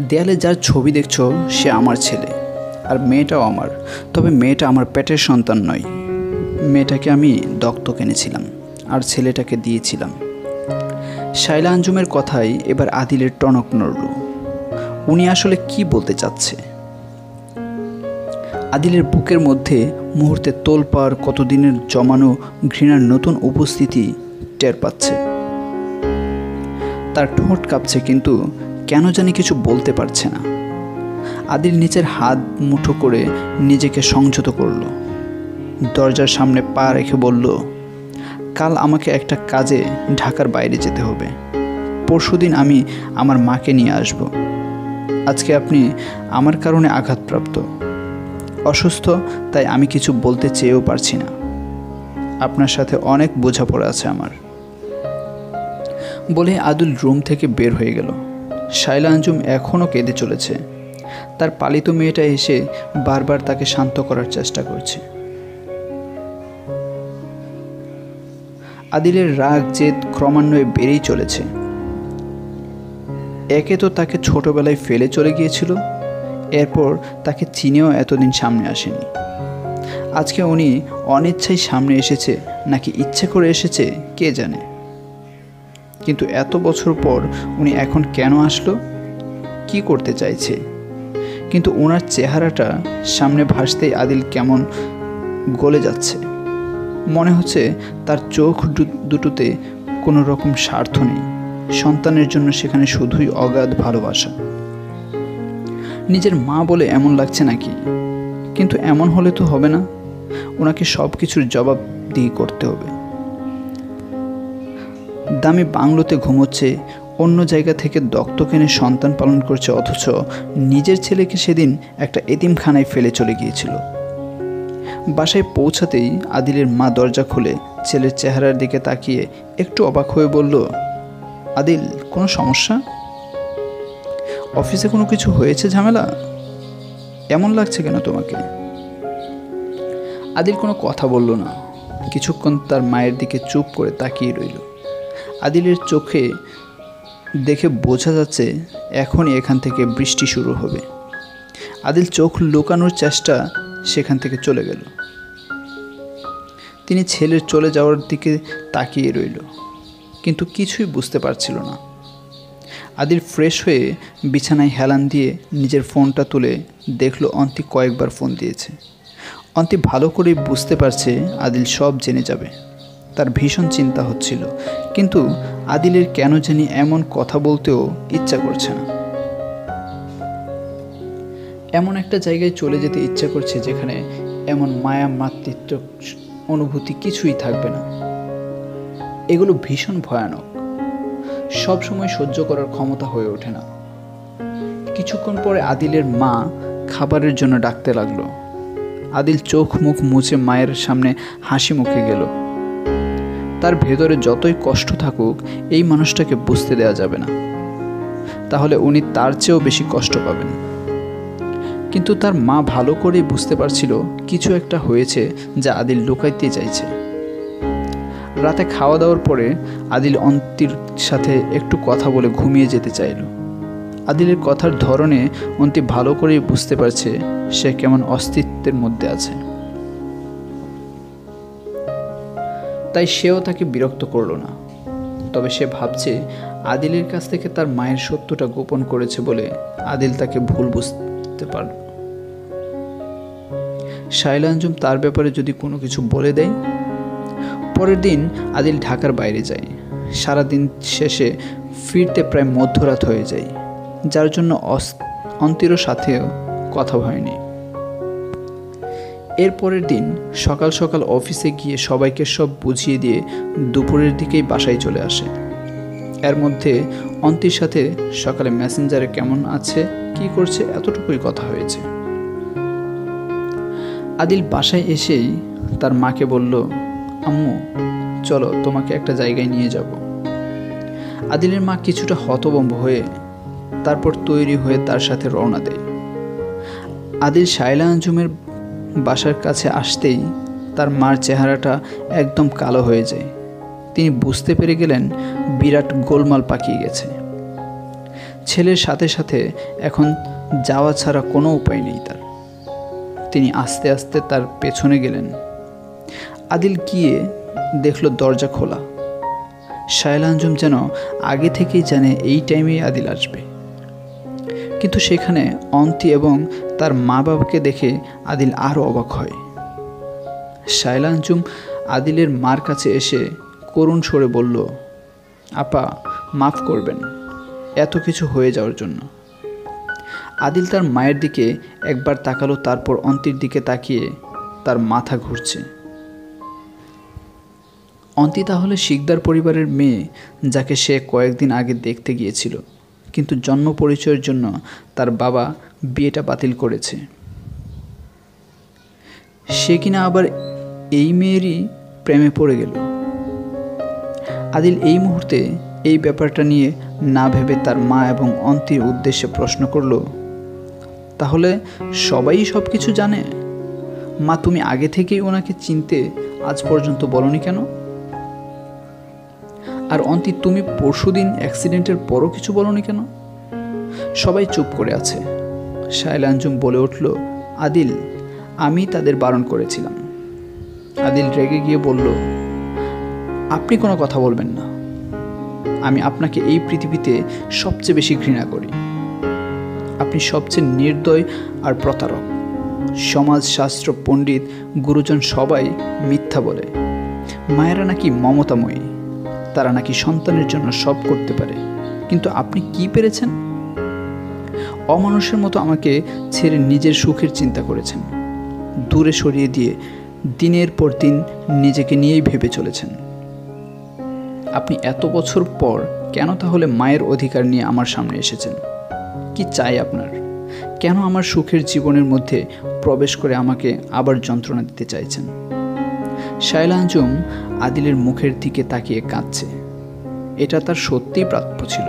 দেয়ালে যার ছবি দেখছো সে আমার ছেলে, আর মেয়েটাও আমার। তবে মেয়েটা আমার পেটের সন্তান নয়। মেয়েটাকে আমি দত্তক এনেছিলাম আর ছেলেটাকে দিয়েছিলাম। শায়লা আঞ্জুমের কথায় এবার আদিলের টনক নড়ল। উনি আসলে কি বলতে চাচ্ছে? আদিলের বুকের মধ্যে মুহূর্তে তোলপাড়, কতদিনের জমানো ঘৃণার নতুন উপস্থিতি টের পাচ্ছে। তার ঠোঁট কাঁপছে, কিন্তু কেন জানি কিছু বলতে পারছে না। আদিল নিচের হাত মুঠো করে নিজেকে সংযত করল। দরজার সামনে পা রেখে বলল, কাল আমাকে একটা কাজে ঢাকার বাইরে যেতে হবে। পরশুদিন আমি আমার মাকে নিয়ে আসব। আজকে আপনি আমার কারণে আঘাতপ্রাপ্ত, অসুস্থ, তাই আমি কিছু বলতে চেয়েও পারছি না। আপনার সাথে অনেক বোঝাপড়া আছে আমার। বলে আদিল রুম থেকে বের হয়ে গেল। শায়লা আঞ্জুম এখনও কেঁদে চলেছে। তার পালিত মেয়েটা এসে বারবার তাকে শান্ত করার চেষ্টা করছে। আদিলের রাগ জেদ ক্রমান্বয়ে বেড়েই চলেছে। একে তো তাকে ছোটবেলায় ফেলে চলে গিয়েছিল, এরপর তাকে চিনেও এতদিন সামনে আসেনি। আজকে উনি অনিচ্ছায় সামনে এসেছে নাকি ইচ্ছে করে এসেছে কে জানে। কিন্তু এত বছর পর উনি এখন কেন আসলো, কি করতে চাইছে? কিন্তু ওনার চেহারাটা সামনে ভাসতেই আদিল কেমন গলে যাচ্ছে। মনে হচ্ছে তার চোখ দুটোতে কোনো রকম স্বার্থ নেই। সন্তানের জন্য সেখানে শুধুই অগাধ ভালোবাসা। নিজের মা বলে এমন লাগছে নাকি? কিন্তু এমন হলে তো হবে না। ওনাকে সব কিছুর জবাব দিয়ে করতে হবে। দামি বাংলোতে ঘুমোচ্ছে, অন্য জায়গা থেকে দত্তক এনে সন্তান পালন করছে, অথচ নিজের ছেলেকে সেদিন একটা এতিমখানায় ফেলে চলে গিয়েছিল। বাসায় পৌঁছাতেই আদিলের মা দরজা খুলে ছেলের চেহারার দিকে তাকিয়ে একটু অবাক হয়ে বলল, আদিল, কোনো সমস্যা? অফিসে কোনো কিছু হয়েছে, ঝামেলা? এমন লাগছে কেন তোমাকে? আদিল কোনো কথা বলল না। কিছুক্ষণ তার মায়ের দিকে চুপ করে তাকিয়ে রইল। আদিলের চোখে দেখে বোঝা যাচ্ছে এখনই এখান থেকে বৃষ্টি শুরু হবে। আদিল চোখ লুকানোর চেষ্টা সেখান থেকে চলে গেল। তিনি ছেলের চলে যাওয়ার দিকে তাকিয়ে রইল, কিন্তু কিছুই বুঝতে পারছিল না। আদিল ফ্রেশ হয়ে বিছানায় হেলান দিয়ে নিজের ফোনটা তুলে দেখলো অন্তি কয়েকবার ফোন দিয়েছে। অন্তি ভালো করেই বুঝতে পারছে আদিল সব জেনে যাবে। তার ভীষণ চিন্তা হচ্ছিল, কিন্তু আদিলের কেন জানি এমন কথা বলতেও ইচ্ছা করছে না। এমন একটা জায়গায় চলে যেতে ইচ্ছা করছে যেখানে এমন মায়া, মাতৃত্ব অনুভূতি কিছুই থাকবে না। এগুলো ভীষণ ভয়ানক, সব সময় সহ্য করার ক্ষমতা হয়ে ওঠে না। কিছুক্ষণ পরে আদিলের মা খাবারের জন্য ডাকতে লাগলো। আদিল চোখ মুখ মুছে মায়ের সামনে হাসি মুখে গেল। তার ভেতরে যতই কষ্ট থাকুক, এই মানুষটাকে বুঝতে দেওয়া যাবে না, তাহলে উনি তার চেয়েও বেশি কষ্ট পাবেন। কিন্তু তার মা ভালো করেই বুঝতে পারছিল কিছু একটা হয়েছে যা আদিল লুকাইতে চাইছে। রাতে খাওয়া দাওয়ার পরে আদিল অন্তির সাথে একটু কথা বলে ঘুমিয়ে যেতে চাইল। আদিলের কথার ধরনে অন্তি ভালো করেই বুঝতে পারছে সে কেমন অস্তিত্বের মধ্যে আছে। তাই সেও তাকে বিরক্ত করল না। তবে সে ভাবছে আদিলের কাছ থেকে তার মায়ের সত্যটা গোপন করেছে বলে আদিল তাকে ভুল বুঝতে পারল। শায়লা আঞ্জুম তার ব্যাপারে যদি কোনো কিছু বলে দেয়। পরের দিন আদিল ঢাকার বাইরে যায়। সারাদিন শেষে ফিরতে প্রায় মধ্যরাত হয়ে যায়, যার জন্য অন্তিরও সাথেও কথা হয়নি। এর পরের দিন সকাল সকাল অফিসে গিয়ে সবাইকে সব বুঝিয়ে দিয়ে দুপুরের দিকেই বাসায় চলে আসে। এর মধ্যে অন্তির সাথে সকালে মেসেঞ্জারে কেমন আছে, কি করছে, এতটুকুই কথা হয়েছে। আদিল বাসায় এসেই তার মাকে বলল, আম্মু, চলো তোমাকে একটা জায়গায় নিয়ে যাব। আদিলের মা কিছুটা হতভম্ব হয়ে তারপর তৈরি হয়ে তার সাথে রওনা দেয়। আদিল শায়লা আঞ্জুমের বাসার কাছে আসতেই তার মার চেহারাটা একদম কালো হয়ে যায়। তিনি বুঝতে পেরে গেলেন বিরাট গোলমাল পাকিয়ে গেছে। ছেলের সাথে সাথে এখন যাওয়া ছাড়া কোনো উপায় নেই তার। তিনি আস্তে আস্তে তার পেছনে গেলেন। আদিল গিয়ে দেখল দরজা খোলা। শায়লা আঞ্জুম যেন আগে থেকেই জানে এই টাইমেই আদিল আসবে, কিন্তু সেখানে অন্তি এবং তার মা বাবাকে দেখে আদিল আরও অবাক হয়। শায়লা আঞ্জুম আদিলের মার কাছে এসে করুণ স্বরে বলল, আপা মাফ করবেন এত কিছু হয়ে যাওয়ার জন্য। আদিল তার মায়ের দিকে একবার তাকালো, তারপর অন্তির দিকে তাকিয়ে তার মাথা ঘুরছে। অন্তি তাহলে শিকদার পরিবারের মেয়ে, যাকে সে কয়েকদিন আগে দেখতে গিয়েছিল, কিন্তু জন্ম পরিচয়ের জন্য তার বাবা বিয়েটা বাতিল করেছে। সে কিনা আবার এই মেয়েরই প্রেমে পড়ে গেল। আদিল এই মুহূর্তে এই ব্যাপারটা নিয়ে না ভেবে তার মা এবং অন্তির উদ্দেশ্যে প্রশ্ন করল, তাহলে সবাই সব কিছু জানে? মা, তুমি আগে থেকেই ওনাকে চিনতে আজ পর্যন্ত বলনি কেন? আর অন্তি, তুমি পরশুদিন অ্যাক্সিডেন্টের পরও কিছু বলনি কেন? সবাই চুপ করে আছে। শায়লা আঞ্জুম বলে উঠল, আদিল, আমি তাদের বারণ করেছিলাম। আদিল রেগে গিয়ে বলল, আপনি কোনো কথা বলবেন না। আমি আপনাকে এই পৃথিবীতে সবচেয়ে বেশি ঘৃণা করি। আপনি সবচেয়ে নির্দয় আর প্রতারক। সমাজশাস্ত্র পণ্ডিত, গুরুজন সবাই মিথ্যা বলে। মায়েরা নাকি মমতাময়ী, তারা নাকি সন্তানের জন্য সব করতে পারে, কিন্তু আপনি কি পেরেছেন? অমানুষের মতো আমাকে ছেড়ে নিজের সুখের চিন্তা করেছেন। দূরে সরিয়ে দিয়ে দিনের পর দিন নিজেকে নিয়েই ভেবে চলেছেন। আপনি এত বছর পর কেন তাহলে মায়ের অধিকার নিয়ে আমার সামনে এসেছেন? কি চাই আপনার? কেন আমার সুখের জীবনের মধ্যে প্রবেশ করে আমাকে আবার যন্ত্রণা দিতে চাইছেন? শায়লা আঞ্জুম আদিলের মুখের দিকে তাকিয়ে কাঁদছে। এটা তার সত্যিই প্রাপ্য ছিল।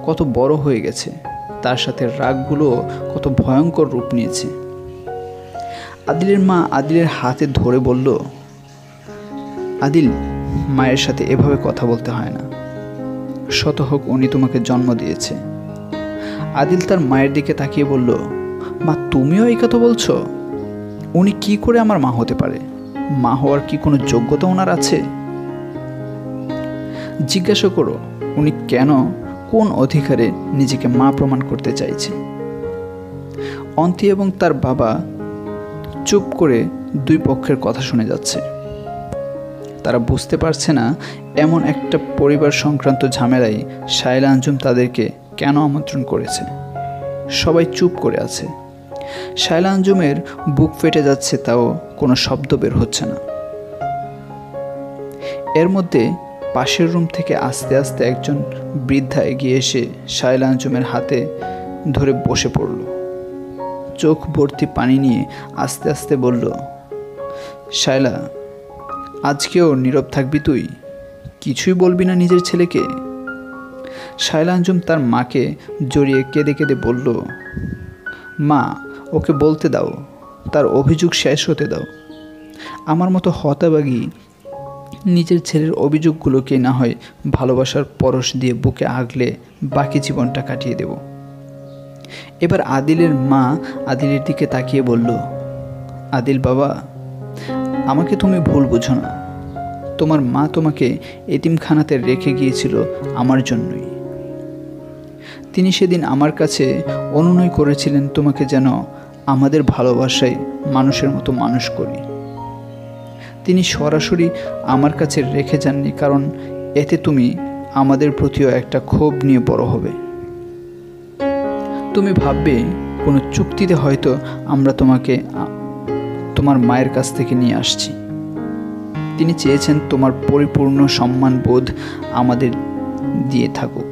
কত বড় হয়ে গেছে, তার সাথে রাগগুলো কত ভয়ঙ্কর রূপ নিয়েছে। আদিলের মা আদিলের হাতে ধরে বলল, আদিল, মায়ের সাথে এভাবে কথা বলতে হয় না। শত হোক উনি তোমাকে জন্ম দিয়েছে। আদিল তার মায়ের দিকে তাকিয়ে বলল, মা, তুমিও এই কথা বলছো? উনি কি করে আমার মা হতে পারে? মা হওয়ার কি কোনো যোগ্যতা ওনার আছে? জিজ্ঞাসা করো উনি কেন, কোন অধিকারে নিজেকে মা প্রমাণ করতে চাইছে। অন্তি এবং তার বাবা চুপ করে দুই পক্ষের কথা শুনে যাচ্ছে। তারা বুঝতে পারছে না এমন একটা পরিবার সংক্রান্ত ঝামেলায় শায়লা আঞ্জুম তাদেরকে কেন আমন্ত্রণ করেছে। সবাই চুপ করে আছে। শায়লা আঞ্জুমের বুক ফেটে যাচ্ছে, তাও কোনো শব্দ বের হচ্ছে না। এর মধ্যে পাশের রুম থেকে আস্তে আস্তে একজন বৃদ্ধা এগিয়ে এসে শায়লা আঞ্জুমের হাতে ধরে বসে পড়ল। চোখ ভর্তি পানি নিয়ে আস্তে আস্তে বলল, শায়লা, আজকেও নীরব থাকবি তুই? কিছুই বলবি না নিজের ছেলেকে? শায়লা আঞ্জুম তার মাকে জড়িয়ে কেঁদে কেঁদে বলল, মা, ওকে বলতে দাও, তার অভিযোগ শেষ হতে দাও। আমার মতো হতভাগী নিজের ছেলের অভিযোগগুলোকে না হয় ভালোবাসার পরশ দিয়ে বুকে আগলে বাকি জীবনটা কাটিয়ে দেব। এবার আদিলের মা আদিলের দিকে তাকিয়ে বলল, আদিল বাবা, আমাকে তুমি ভুল বুঝো না। তোমার মা তোমাকে এতিমখানাতে রেখে গিয়েছিল আমার জন্যই। তিনি সেদিন আমার কাছে অনুনয় করেছিলেন তোমাকে যেন আমাদের ভালোবাসায় মানুষের মতো মানুষ করি। তিনি সরাসরি আমার কাছে রেখে যাননি, কারণ এতে তুমি আমাদের প্রতিও একটা ক্ষোভ নিয়ে বড় হবে। তুমি ভাববে কোনো চুক্তিতে হয়তো আমরা তোমাকে তোমার মায়ের কাছ থেকে নিয়ে আসছি। তিনি চেয়েছেন তোমার পরিপূর্ণ সম্মান বোধ আমাদের দিয়ে থাকুক,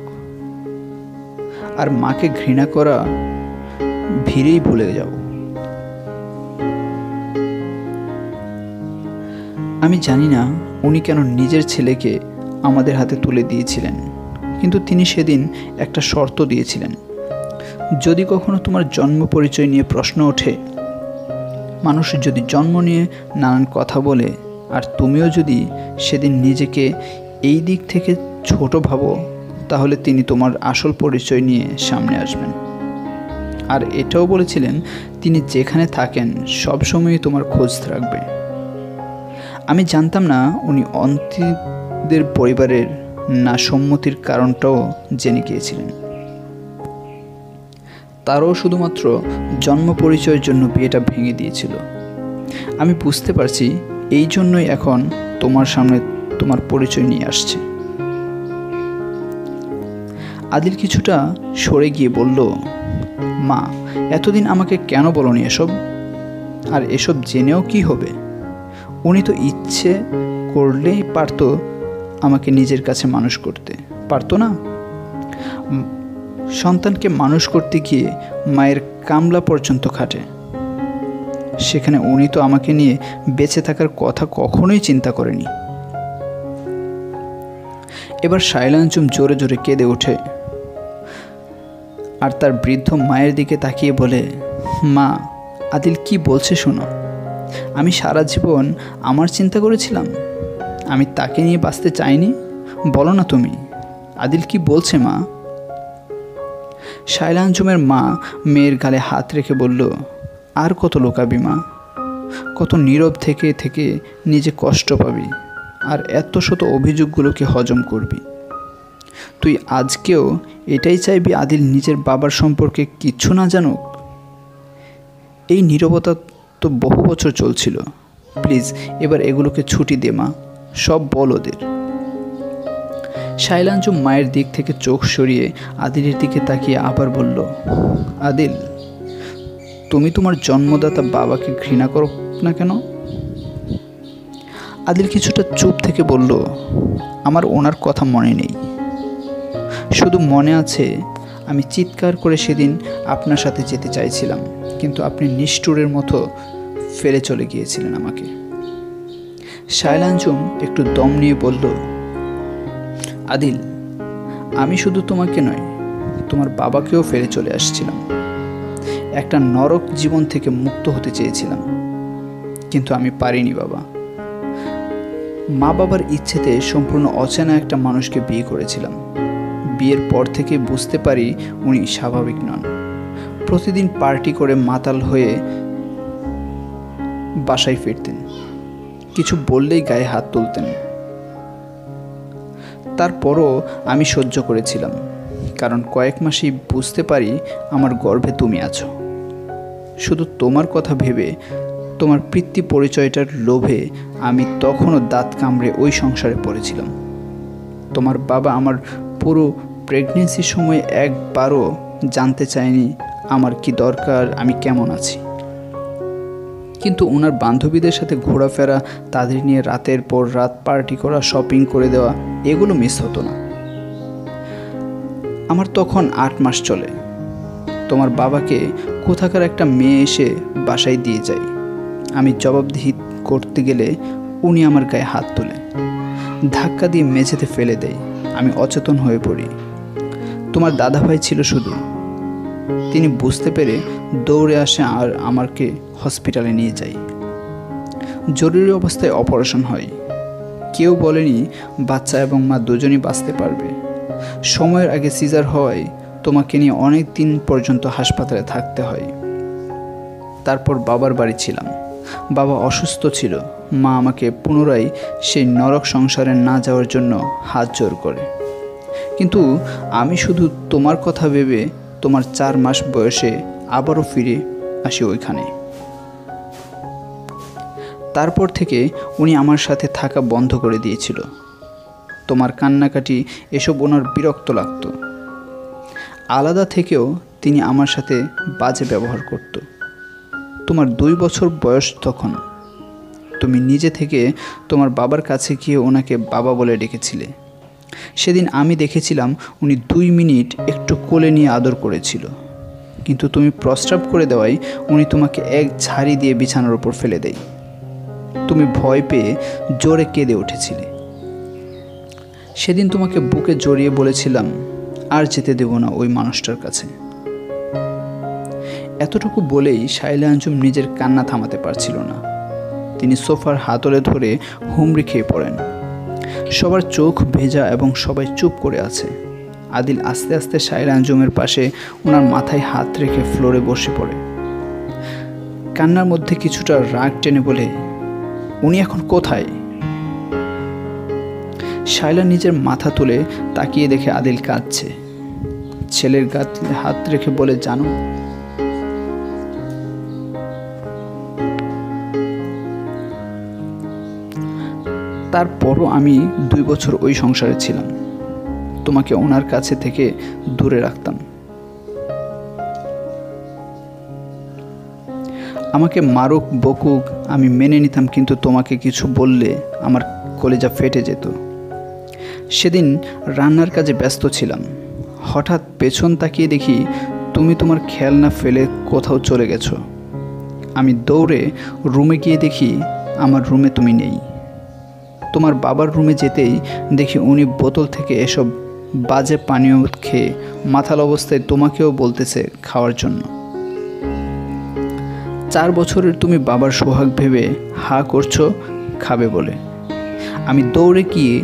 আর মাকে ঘৃণা করা ভিড়েই ভুলে যাও। আমি জানি না উনি কেন নিজের ছেলেকে আমাদের হাতে তুলে দিয়েছিলেন, কিন্তু তিনি সেদিন একটা শর্ত দিয়েছিলেন, যদি কখনো তোমার জন্ম পরিচয় নিয়ে প্রশ্ন ওঠে, মানুষ যদি জন্ম নিয়ে নানান কথা বলে, আর তুমিও যদি সেদিন নিজেকে এই দিক থেকে ছোট ভাবো, তাহলে তিনি তোমার আসল পরিচয় নিয়ে সামনে আসবেন। আর এটাও বলেছিলেন তিনি যেখানে থাকেন সবসময়ই তোমার খোঁজ রাখবে। আমি জানতাম না উনি অন্তিদের পরিবারের না সম্মতির কারণটাও জেনে গিয়েছিলেন। তারও শুধুমাত্র জন্ম পরিচয়ের জন্য বিয়েটা ভেঙে দিয়েছিল। আমি বুঝতে পারছি এই জন্যই এখন তোমার সামনে তোমার পরিচয় নিয়ে আসছে। আদিল কিছুটা সরে গিয়ে বলল, মা, এতদিন আমাকে কেন বলনি এসব? আর এসব জেনেও কি হবে? উনি তো ইচ্ছে করলেই পারতো আমাকে নিজের কাছে মানুষ করতে, পারতো না? সন্তানকে মানুষ করতে গিয়ে মায়ের কামলা পর্যন্ত খাটে, সেখানে উনি তো আমাকে নিয়ে বেঁচে থাকার কথা কখনোই চিন্তা করেনি। এবার শায়লা আঞ্জুম জোরে জোরে কেঁদে ওঠে আর তার বৃদ্ধ মায়ের দিকে তাকিয়ে বলে, মা, আদিল কি বলছে শোনো। আমি সারা জীবন আমার চিন্তা করেছিলাম, আমি তাকে নিয়ে বাঁচতে চাইনি? বলো না তুমি, আদিল কি বলছে মা? শায়লা আঞ্জুমের মা মেয়ের গালে হাত রেখে বলল, আর কত লোকাবি মা, কত নীরব থেকে থেকে নিজে কষ্ট পাবি, আর এত শত অভিযোগগুলোকে হজম করবি। তুই আজকেও এটাই চাইবি আদিল নিজের বাবার সম্পর্কে কিচ্ছু না জানুক? এই নীরবতা তো বহু বছর চলছিল। প্লিজ এবার এগুলোকে ছুটি দে মা, সব বল ওদের। শায়লা আঞ্জুম মায়ের দিক থেকে চোখ সরিয়ে আদিলের দিকে তাকিয়ে আবার বলল, আদিল, তুমি তোমার জন্মদাতা বাবাকে ঘৃণা করো না কেন? আদিল কিছুটা চুপ থেকে বলল, আমার ওনার কথা মনে নেই, শুধু মনে আছে আমি চিৎকার করে সেদিন আপনার সাথে যেতে চাইছিলাম, কিন্তু আপনি নিষ্ঠুরের মতো ফেলে চলে গিয়েছিলেন আমাকে। শায়লা আঞ্জুম একটু দম নিয়ে বলল, আদিল, আমি শুধু তোমাকে নয়, তোমার বাবাকেও ফেলে চলে আসছিলাম। একটা নরক জীবন থেকে মুক্ত হতে চেয়েছিলাম, কিন্তু আমি পারিনি বাবা। মা বাবার ইচ্ছেতে সম্পূর্ণ অচেনা একটা মানুষকে বিয়ে করেছিলাম। বিয়ের পর থেকে বুঝতে পারি উনি স্বাভাবিক নন। প্রতিদিন পার্টি করে মাতাল হয়ে বাসায় ফিরতেন, কিছু বললেই গায়ে হাত তুলতেন। তারপরও আমি সহ্য করেছিলাম, কারণ কয়েক মাসেই বুঝতে পারি আমার গর্ভে তুমি আছো। শুধু তোমার কথা ভেবে, তোমার পিতৃ পরিচয়টার লোভে আমি তখনও দাঁত কামড়ে ওই সংসারে পড়েছিলাম। তোমার বাবা আমার পুরো প্রেগনেন্সির সময় একবারও জানতে চায়নি আমার কি দরকার, আমি কেমন আছি। কিন্তু ওনার বান্ধবীদের সাথে ঘোরাফেরা, তাদের নিয়ে রাতের পর রাত পার্টি করা, শপিং করে দেওয়া, এগুলো মিস হতো না। আমার তখন 8 মাস চলে। তোমার বাবাকে কোথাকার একটা মেয়ে এসে বাসায় দিয়ে যায়। আমি জবাবদিহি করতে গেলে উনি আমার গায়ে হাত তোলে, ধাক্কা দিয়ে মেঝেতে ফেলে দেয়। আমি অচেতন হয়ে পড়ি। তোমার দাদাভাই ছিল শুধু, তিনি বুঝতে পেরে দৌড়ে আসে আর আমাকে হসপিটালে নিয়ে যায়। জরুরি অবস্থায় অপারেশন হয়। কেউ বলেনি বাচ্চা এবং মা দুজনই বাঁচতে পারবে। সময়ের আগে সিজার হওয়ায় তোমাকে নিয়ে অনেক দিন পর্যন্ত হাসপাতালে থাকতে হয়। তারপর বাবার বাড়ি ছিলাম। বাবা অসুস্থ ছিল। মা আমাকে পুনরায় সেই নরক সংসারে না যাওয়ার জন্য হাত জোর করে। কিন্তু আমি শুধু তোমার কথা ভেবে তোমার 4 মাস বয়সে আবারও ফিরে আসি ওইখানে। তারপর থেকে উনি আমার সাথে থাকা বন্ধ করে দিয়েছিল। তোমার কান্নাকাটি এসব ওনার বিরক্ত লাগতো। আলাদা থেকেও তিনি আমার সাথে বাজে ব্যবহার করত। তোমার 2 বছর বয়স তখন। তুমি নিজে থেকে তোমার বাবার কাছে গিয়ে ওনাকে বাবা বলে ডেকেছিলে। সেদিন আমি দেখেছিলাম উনি 2 মিনিট একটু কোলে নিয়ে আদর করেছিল, কিন্তু তুমি প্রস্রাব করে দেওয়ায় উনি তোমাকে এক ঝাড়ি দিয়ে বিছানার উপর ফেলে দেয়। তুমি ভয় পেয়ে জোরে কেঁদে উঠেছিলে। সেদিন তোমাকে বুকে জড়িয়ে বলেছিলাম আর যেতে দেব না ওই মানুষটার কাছে। এতটুকু বলেই শায়লা আঞ্জুম নিজের কান্না থামাতে পারছিল না। তিনি সোফার হাতলে ধরে হুমড়ি খেয়ে পড়েন। সবার চোখ ভেজা এবং সবাই চুপ করে আছে। আদিল আস্তে আস্তে শায়লা আঞ্জুমের পাশে ওনার মাথায় হাত রেখে ফ্লোরে বসে পড়ে। কান্নার মধ্যে কিছুটা রাগ টেনে বলে, উনি এখন কোথায়? শায়লা নিজের মাথা তুলে তাকিয়ে দেখে আদিল কাঁদছে। ছেলের গায়ে হাত রেখে বলে, জানো, তারপরও আমি 2 বছর ওই সংসারে ছিলাম, তোমাকে ওনার কাছে থেকে দূরে রাখতাম। আমাকে মারুক বকুক আমি মেনে নিতাম, কিন্তু তোমাকে কিছু বললে আমার কলেজা ফেটে যেত। সেদিন রান্নার কাজে ব্যস্ত ছিলাম, হঠাৎ পেছন তাকিয়ে দেখি তুমি তোমার খেলনা ফেলে কোথাও চলে গেছো। আমি দৌড়ে রুমে গিয়ে দেখি আমার রুমে তুমি নেই। তোমার বাবার রুমে যেতেই দেখি উনি বোতল থেকে এসব বাজে পানীয় খেয়ে মাথাল অবস্থায় তোমাকেও বলতেছে খাওয়ার জন্য। 4 বছরের তুমি বাবার সোহাগ ভেবে হা করছো খাবে বলে। আমি দৌড়ে গিয়ে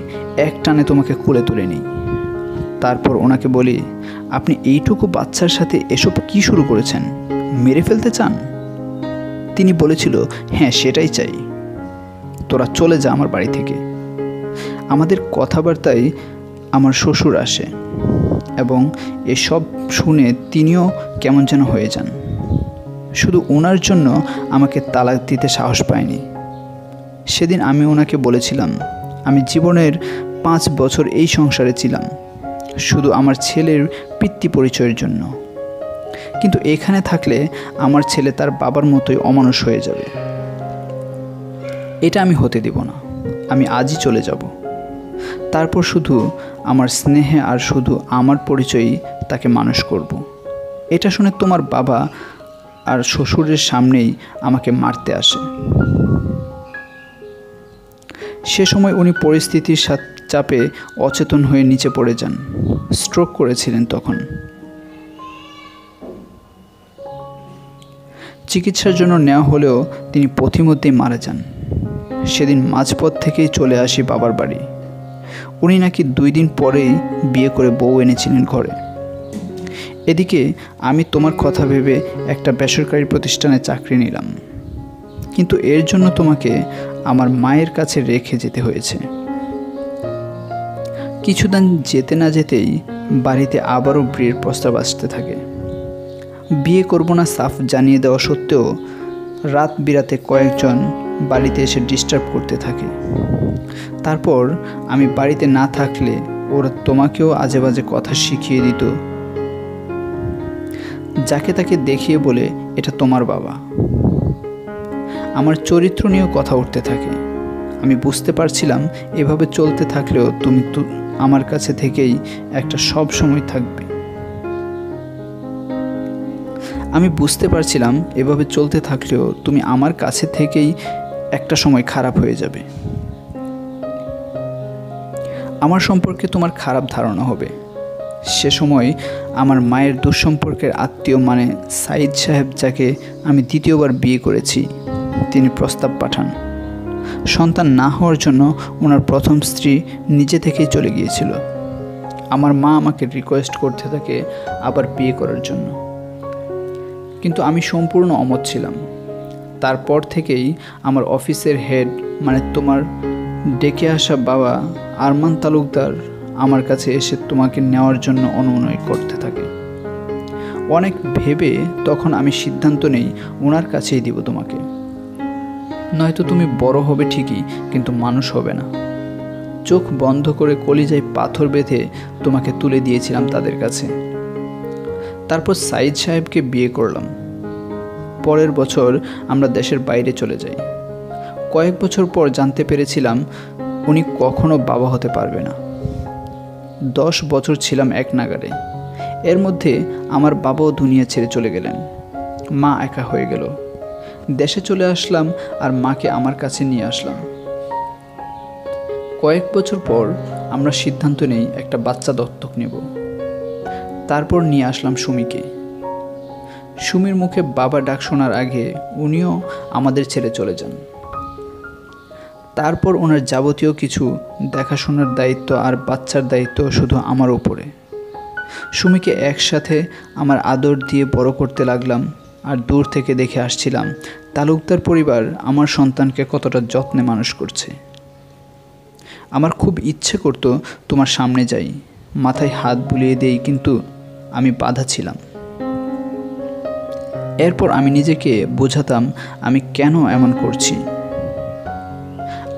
এক টানে তোমাকে কোলে তুলে নিই। তারপর ওনাকে বলি, আপনি এইটুকু বাচ্চার সাথে এসব কি শুরু করেছেন? মেরে ফেলতে চান? তিনি বলেছিল, হ্যাঁ সেটাই চাই, তোরা চলে যা আমার বাড়ি থেকে। আমাদের কথাবার্তায় আমার শ্বশুর আসে এবং এসব শুনে তিনিও কেমন যেন হয়ে যান। শুধু ওনার জন্য আমাকে তালাক দিতে সাহস পায়নি। সেদিন আমি ওনাকে বলেছিলাম, আমি জীবনের 5 বছর এই সংসারে ছিলাম শুধু আমার ছেলের পিতৃ পরিচয়ের জন্য, কিন্তু এখানে থাকলে আমার ছেলে তার বাবার মতোই অমানুষ হয়ে যাবে। এটা আমি হতে দেব না। আমি আজই চলে যাব। তারপর শুধু আমার স্নেহে আর শুধু আমার পরিচয়ই তাকে মানুষ করব। এটা শুনে তোমার বাবা আর শ্বশুরের সামনেই আমাকে মারতে আসে। সে সময় উনি পরিস্থিতির চাপে অচেতন হয়ে নিচে পড়ে যান। স্ট্রোক করেছিলেন তখন। চিকিৎসার জন্য নেওয়া হলেও তিনি পথিমধ্যেই মারা যান। সেদিন মাঝপথ থেকেই চলে আসি বাবার বাড়ি। উনি নাকি 2 দিন পরেই বিয়ে করে বউ এনেছিলেন ঘরে। এদিকে আমি তোমার কথা ভেবে একটা বেসরকারি প্রতিষ্ঠানে চাকরি নিলাম, কিন্তু এর জন্য তোমাকে আমার মায়ের কাছে রেখে যেতে হয়েছে। কিছুদিন যেতে না যেতেই বাড়িতে আবারও বিয়ের প্রস্তাব আসতে থাকে। বিয়ে করব না সাফ জানিয়ে দেওয়া সত্ত্বেও রাত বিরাতে কয়েকজন বাড়িতে এসে ডিস্টার্ব করতে থাকে। তারপর আমি বাড়িতে না থাকলে ওরা তোমাকেও আজে বাজে কথা শিখিয়ে দিত, যাকে তাকে দেখিয়ে বলে এটা তোমার বাবা। আমার চরিত্র নিয়েও কথা উঠতে থাকে। আমি বুঝতে পারছিলাম এভাবে চলতে থাকলেও তুমি আমার কাছে থেকেই একটা সব সময় থাকবে। আমি বুঝতে পারছিলাম এভাবে চলতে থাকলেও তুমি আমার কাছে থেকেই একটা সময় খারাপ হয়ে যাবে। আমার সম্পর্কে তোমার খারাপ ধারণা হবে। সে সময় আমার মায়ের দুঃসম্পর্কের আত্মীয় মানে সাইদ সাহেব, যাকে আমি 2য়বার বিয়ে করেছি, তিনি প্রস্তাব পাঠান। সন্তান না হওয়ার জন্য ওনার প্রথম স্ত্রী নিজে থেকেই চলে গিয়েছিল। আমার মা আমাকে রিকোয়েস্ট করতে থাকে আবার বিয়ে করার জন্য, কিন্তু আমি সম্পূর্ণ অমত ছিলাম। তারপর থেকেই আমার অফিসের হেড মানে তোমার ডেকে আসা বাবা আরমান তালুকদার আমার কাছে এসে তোমাকে নেওয়ার জন্য অনুনয় করতে থাকে। অনেক ভেবে তখন আমি সিদ্ধান্ত নেই ওনার কাছেই দিব তোমাকে, নয়তো তুমি বড় হবে ঠিকই কিন্তু মানুষ হবে না। চোখ বন্ধ করে কলিজায় পাথর বেঁধে তোমাকে তুলে দিয়েছিলাম তাদের কাছে। তারপর সাইদ সাহেবকে বিয়ে করলাম। পরের বছর আমরা দেশের বাইরে চলে যাই। কয়েক বছর পর জানতে পেরেছিলাম উনি কখনো বাবা হতে পারবে না। 10 বছর ছিলাম এক নাগারে। এর মধ্যে আমার বাবাও দুনিয়া ছেড়ে চলে গেলেন। মা একা হয়ে গেল। দেশে চলে আসলাম আর মাকে আমার কাছে নিয়ে আসলাম। কয়েক বছর পর আমরা সিদ্ধান্ত নেই একটা বাচ্চা দত্তক নেব। তারপর নিয়ে আসলাম সুমিকে। সুমির মুখে বাবা ডাক শোনার আগে উনিও আমাদের ছেড়ে চলে যান। তারপর ওনার যাবতীয় কিছু দেখাশোনার দায়িত্ব আর বাচ্চার দায়িত্ব শুধু আমার উপরে। সুমিকে একসাথে আমার আদর দিয়ে বড় করতে লাগলাম, আর দূর থেকে দেখে আসছিলাম তালুকদার পরিবার আমার সন্তানকে কতটা যত্নে মানুষ করছে। আমার খুব ইচ্ছে করতো তোমার সামনে যাই, মাথায় হাত বুলিয়ে দেই, কিন্তু আমি বাধা ছিলাম। এরপর আমি নিজেকে বোঝাতাম আমি কেন এমন করছি।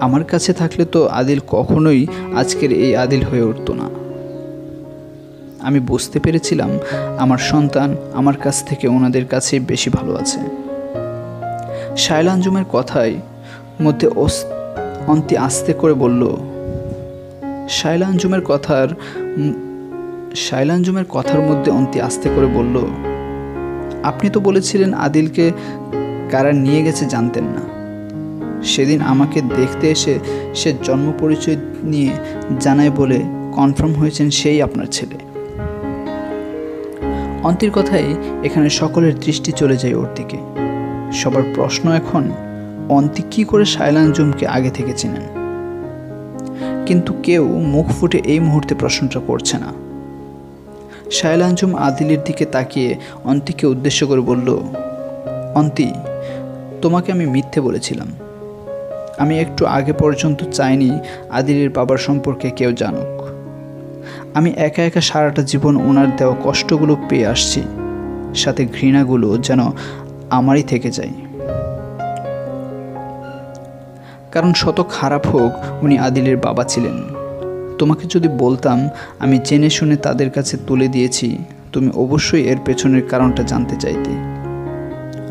আমার কাছে থাকলে তো আদিল কখনোই আজকের এই আদিল হয়ে উঠতো না। আমি বুঝতে পেরেছিলাম আমার সন্তান আমার কাছ থেকে ওনাদের কাছে বেশি ভালো আছে। শায়লা আঞ্জুমের কথায় মধ্যে অন্তি আস্তে করে বলল, শায়লা আঞ্জুমের কথার মধ্যে অন্তি আস্তে করে বলল, আপনি তো বলেছিলেন আদিলকে কারা নিয়ে গেছে জানতেন না। সেদিন আমাকে দেখতে এসে সে জন্ম পরিচয় নিয়ে জানায় বলে কনফার্ম হয়েছেন সেই আপনার ছেলে। অন্তির কথাই এখানে সকলের দৃষ্টি চলে যায় ওর দিকে। সবার প্রশ্ন এখন, অন্তি কি করে শায়লা আঞ্জুমকে আগে থেকে চেনেন? কিন্তু কেউ মুখ ফুটে এই মুহূর্তে প্রশ্নটা করছে না। শায়লা আঞ্জুম আদিলের দিকে তাকিয়ে অন্তিকে উদ্দেশ্য করে বলল, অন্তি, তোমাকে আমি মিথ্যে বলেছিলাম। আমি একটু আগে পর্যন্ত চাইনি আদিলের বাবার সম্পর্কে কেউ জানুক। আমি একা একা সারাটা জীবন ওনার দেওয়া কষ্টগুলো পেয়ে আসছি, সাথে ঘৃণাগুলো যেন আমারই থেকে যায়। কারণ শত খারাপ হোক, উনি আদিলের বাবা ছিলেন। তোমাকে যদি বলতাম আমি জেনে শুনে তাদের কাছে তুলে দিয়েছি, তুমি অবশ্যই এর পেছনের কারণটা জানতে চাইতে,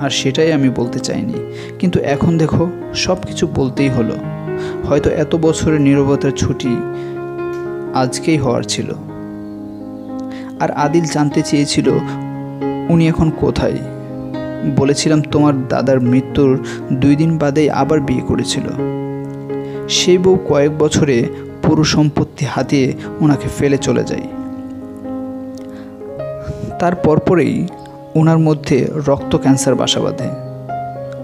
আর সেটাই আমি বলতে চাইনি। কিন্তু এখন দেখো, সব কিছু বলতেই হলো। হয়তো এত বছরের নীরবতার ছুটি আজকেই হওয়ার ছিল। আর আদিল জানতে চেয়েছিল উনি এখন কোথায়। বলেছিলাম তোমার দাদার মৃত্যুর 2 দিন বাদেই আবার বিয়ে করেছিল। সেই বউ কয়েক বছরে পুরো সম্পত্তি হাতিয়ে ওনাকে ফেলে চলে যায়। তার পরপরেই ওনার মধ্যে রক্ত ক্যান্সার বাসা বাঁধে।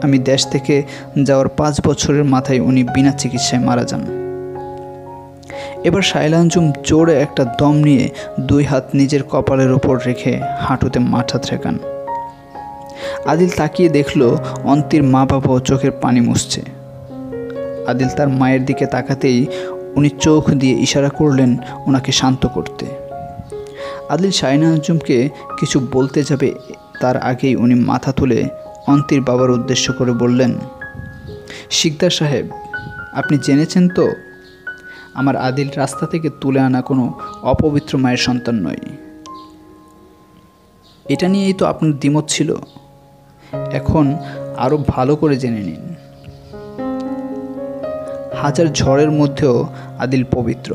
আমি দেশ থেকে যাওয়ার 5 বছরের মাথায় উনি বিনা চিকিৎসায় মারা যান। এবার শায়লা আঞ্জুম জোরে একটা দম নিয়ে 2 হাত নিজের কপালের ওপর রেখে হাঁটুতে মাথা ঠেকান। আদিল তাকিয়ে দেখল অন্তির মা বাবাও চোখের পানি মুছছে। আদিল তার মায়ের দিকে তাকাতেই উনি চোখ দিয়ে ইশারা করলেন ওনাকে শান্ত করতে। আদিল শায়লা আঞ্জুমকে কিছু বলতে যাবে, তার আগেই উনি মাথা তুলে অন্তির বাবার উদ্দেশ্য করে বললেন, শিকদার সাহেব, আপনি জেনেছেন তো আমার আদিল রাস্তা থেকে তুলে আনা কোনো অপবিত্র মায়ের সন্তান নয়। এটা নিয়েই তো আপনার দ্বিমত ছিল। এখন আরও ভালো করে জেনে নিন, হাজার ঝড়ের মধ্যেও আদিল পবিত্র,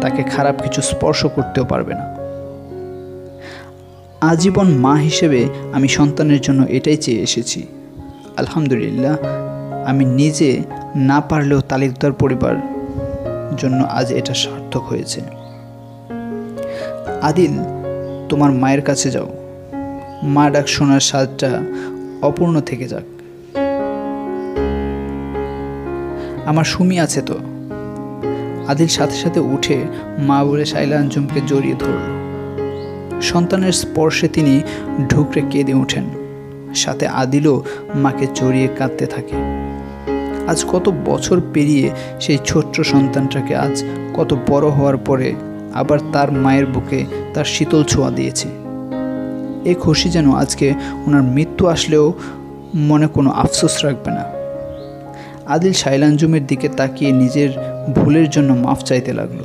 তাকে খারাপ কিছু স্পর্শ করতেও পারবে না। আজীবন মা হিসেবে আমি সন্তানের জন্য এটাই চেয়ে এসেছি। আলহামদুলিল্লাহ, আমি নিজে না পারলেও তালুকদার পরিবার জন্য আজ এটা সার্থক হয়েছে। আদিল, তোমার মায়ের কাছে যাও। মা ডাক শোনার স্বাদটা অপূর্ণ থেকে যাক। আমার সুমি আছে তো। আদিল সাথে সাথে উঠে মা বলে শায়লা আঞ্জুমকে জড়িয়ে ধরল। সন্তানের স্পর্শে তিনি ঢুকরে কেঁদে ওঠেন। সাথে আদিলও মাকে জড়িয়ে কাঁদতে থাকে। আজ কত বছর পেরিয়ে সেই ছোট্ট সন্তানটাকে আজ কত বড় হওয়ার পরে আবার তার মায়ের বুকে তার শীতল ছোঁয়া দিয়েছে। এই খুশি যেন আজকে ওনার মৃত্যু আসলেও মনে কোনো আফসোস রাখবে না। আদিল শায়লা আঞ্জুমের দিকে তাকিয়ে নিজের ভুলের জন্য মাফ চাইতে লাগলো।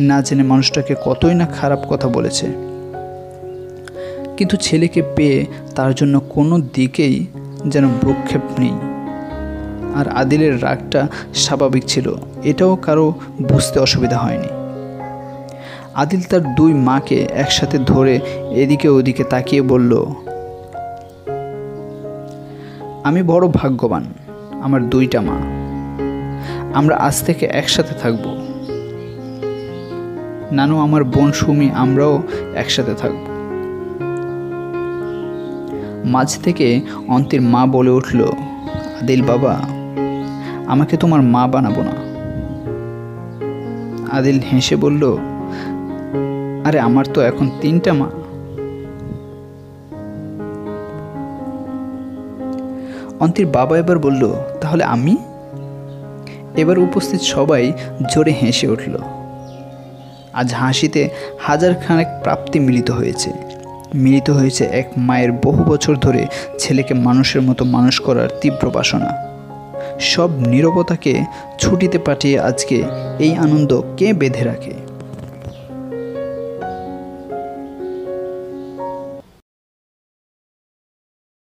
না জেনে মানুষটাকে কতই না খারাপ কথা বলেছে, কিন্তু ছেলেকে পেয়ে তার জন্য কোনো দিকেই যেন ভ্রুক্ষেপ নেই। আর আদিলের রাগটা স্বাভাবিক ছিল, এটাও কারো বুঝতে অসুবিধা হয়নি। আদিল তার 2 মাকে একসাথে ধরে এদিকে ওদিকে তাকিয়ে বলল, আমি বড় ভাগ্যবান, আমার 2টা মা। আমরা আজ থেকে একসাথে থাকব। নানু, আমার বোন সুমি, আমরাও একসাথে থাকব। মাঝ থেকে অন্তির মা বলে উঠল, আদিল বাবা, আমাকে তোমার মা বানাবো না। আদিল হেসে বলল, আরে আমার তো এখন 3টা মা। অন্তির বাবা এবার বলল, তাহলে আমি? এবার উপস্থিত সবাই জোরে হেসে উঠল। আজ হাসিতে হাজারখানেক প্রাপ্তি মিলিত হয়েছে এক মায়ের বহু বছর ধরে ছেলেকে মানুষের মতো মানুষ করার তীব্র বাসনা। সব নীরবতাকে ছুটিতে পাঠিয়ে আজকে এই আনন্দ কে বেঁধে রাখে?